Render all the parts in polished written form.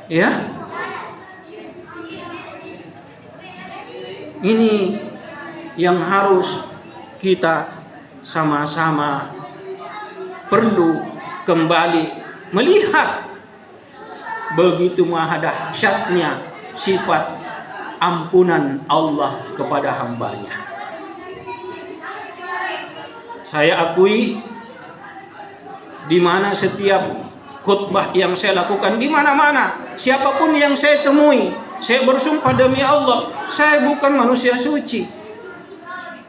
Ya, ini yang harus kita sama-sama perlu kembali melihat begitu maha dahsyatnya sifat ampunan Allah kepada hambanya. Saya akui di mana setiap khutbah yang saya lakukan, di mana-mana, siapapun yang saya temui, saya bersumpah demi Allah, saya bukan manusia suci.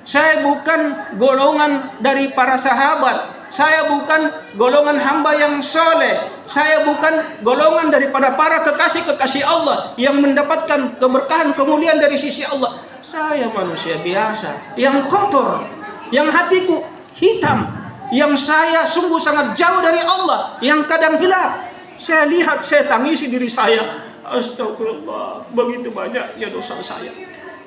Saya bukan golongan dari para sahabat. Saya bukan golongan hamba yang soleh. Saya bukan golongan daripada para kekasih-kekasih Allah yang mendapatkan keberkahan kemuliaan dari sisi Allah. Saya manusia biasa yang kotor, yang hatiku hitam, yang saya sungguh sangat jauh dari Allah, yang kadang hilap. Saya lihat, saya tangisi diri saya. Astagfirullah, begitu banyak ya dosa saya.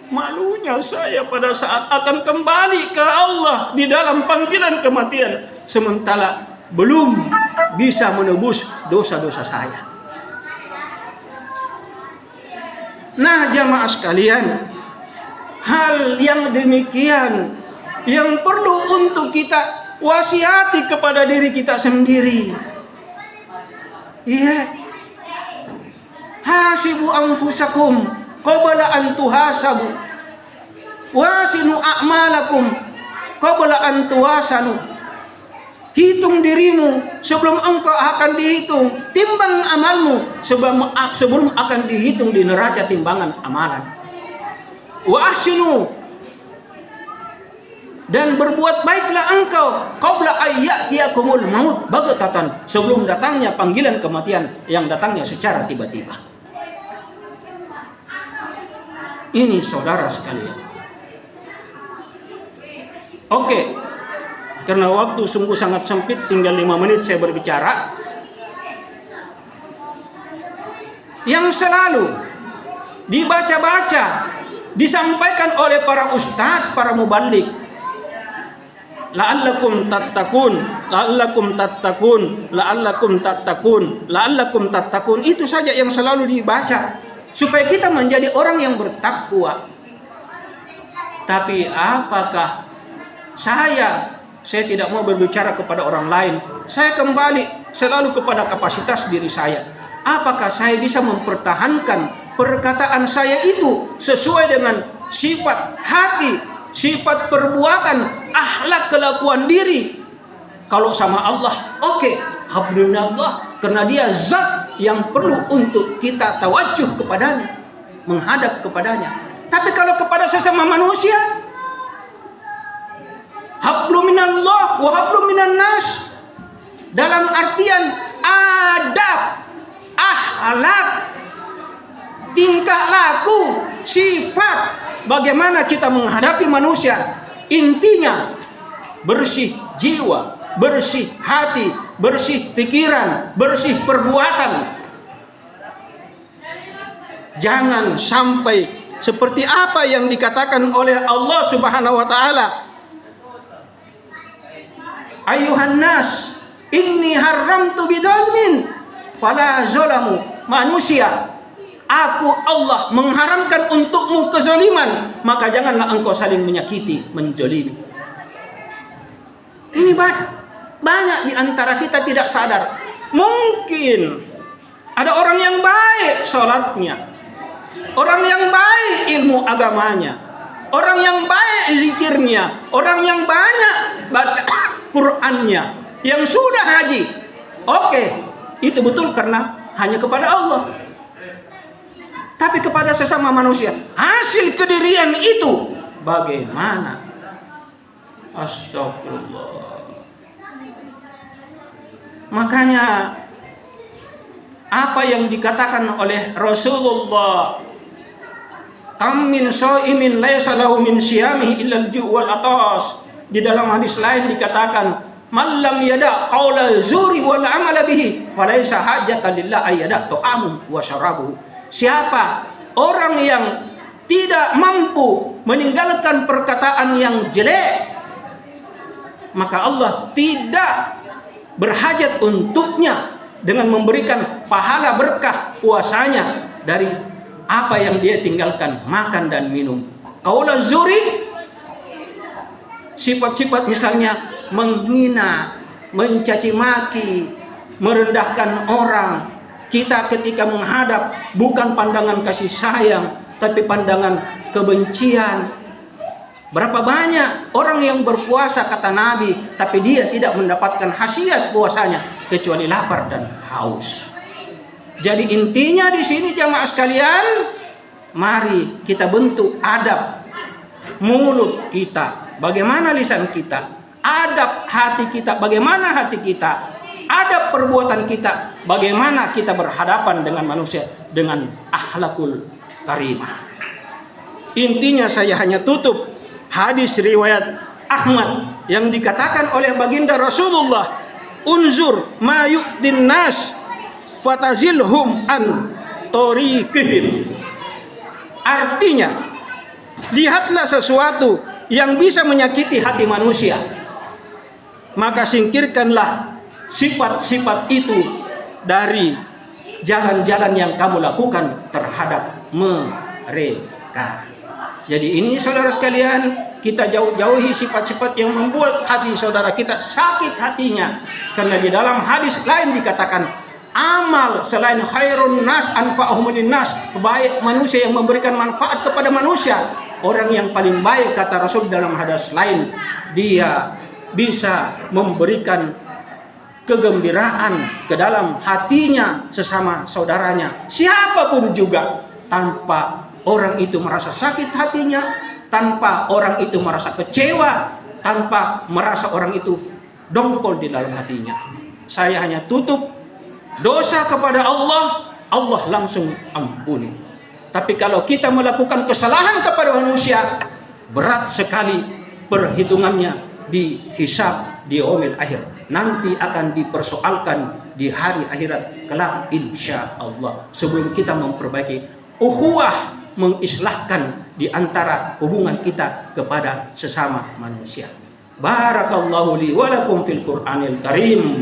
Malunya saya pada saat akan kembali ke Allah di dalam panggilan kematian, sementara belum bisa menebus dosa-dosa saya. Nah, jamaah sekalian, hal yang demikian yang perlu untuk kita wasiati kepada diri kita sendiri. Iya. Hasibu anfusakum qabla an tuhasabu. Wasinu a'malakum qabla an tuwasanu. Hitung dirimu sebelum engkau akan dihitung. Timbang amalmu sebelum akan dihitung di neraca timbangan amalan. Wa ahsinu, dan berbuat baiklah engkau qabla ayyatiyakumul maut baghtatan, sebelum datangnya panggilan kematian yang datangnya secara tiba-tiba. Ini saudara sekalian. Oke, karena waktu sungguh sangat sempit, tinggal 5 menit saya berbicara. Yang selalu dibaca-baca, disampaikan oleh para ustadz, para muballigh, la'allakum tattaqun, la'allakum tattaqun, la'allakum tattaqun, la'allakum tattaqun. Itu saja yang selalu dibaca supaya kita menjadi orang yang bertakwa. Tapi apakah saya tidak mau berbicara kepada orang lain. Saya kembali selalu kepada kapasitas diri saya. Apakah saya bisa mempertahankan perkataan saya itu sesuai dengan sifat hati, sifat perbuatan, akhlak, kelakuan diri. Kalau sama Allah, oke, Alhamdulillah, karena dia zat yang perlu untuk kita tawajuh kepadanya, menghadap kepadanya. Tapi kalau kepada sesama manusia, hablu minallah wa hablu minan nas, dalam artian adab, akhlak, tingkah laku, sifat, bagaimana kita menghadapi manusia. Intinya bersih jiwa, bersih hati, bersih pikiran, bersih perbuatan. Jangan sampai seperti apa yang dikatakan oleh Allah Subhanahu wa taala, ayuhan nas inni haramtu bidzalmin fala zalamu. Manusia, aku Allah mengharamkan untukmu kezaliman, maka janganlah engkau saling menyakiti, menjolimi. Ini banyak di antara kita tidak sadar. Mungkin ada orang yang baik salatnya, orang yang baik ilmu agamanya, orang yang baik zikirnya, orang yang banyak baca Qur'annya, yang sudah haji. Oke, itu betul karena hanya kepada Allah. Tapi kepada sesama manusia, hasil kedirian itu bagaimana? Astagfirullah. Makanya apa yang dikatakan oleh Rasulullah, kam min shaimin laisa lahu min siyamihi illa al-ju' wal atas. Di dalam hadis lain dikatakan, man lam yada qaula zuri wal amala bihi falaisa hajatan lillah ayyada ta'amu wa syarabuhu. Siapa orang yang tidak mampu meninggalkan perkataan yang jelek, maka Allah tidak berhajat untuknya dengan memberikan pahala berkah puasanya dari apa yang dia tinggalkan, makan dan minum. Qaula zuri, sifat-sifat misalnya menghina, mencaci maki, merendahkan orang. Kita ketika menghadap bukan pandangan kasih sayang, tapi pandangan kebencian. Berapa banyak orang yang berpuasa kata Nabi, tapi dia tidak mendapatkan khasiat puasanya kecuali lapar dan haus. Jadi intinya di sini jamaah sekalian, mari kita bentuk adab mulut kita, bagaimana lisan kita, adab hati kita, bagaimana hati kita, adab perbuatan kita, bagaimana kita berhadapan dengan manusia dengan akhlakul karimah. Intinya saya hanya tutup hadis riwayat Ahmad yang dikatakan oleh baginda Rasulullah, unzur ma yu'din nas fatazilhum an tariqihim. Artinya, lihatlah sesuatu yang bisa menyakiti hati manusia, maka singkirkanlah sifat-sifat itu dari jalan-jalan yang kamu lakukan terhadap mereka. Jadi ini saudara sekalian, kita jauhi sifat-sifat yang membuat hati saudara kita sakit hatinya. Karena di dalam hadis lain dikatakan, amal selain khairun nas anfa'uhum linnas, baik manusia yang memberikan manfaat kepada manusia. Orang yang paling baik kata Rasul dalam hadis lain, dia bisa memberikan kegembiraan ke dalam hatinya sesama saudaranya, siapapun juga, tanpa orang itu merasa sakit hatinya, tanpa orang itu merasa kecewa, tanpa merasa orang itu dongkol di dalam hatinya. Saya hanya tutup dosa kepada Allah, Allah langsung ampuni. Tapi kalau kita melakukan kesalahan kepada manusia, berat sekali perhitungannya di hisab di yaumil akhir. Nanti akan dipersoalkan di hari akhirat kelak insya Allah. Sebelum kita memperbaiki ukhuwah, mengislahkan di antara hubungan kita kepada sesama manusia. Barakallahu li wa lakum fil Qur'anil Karim.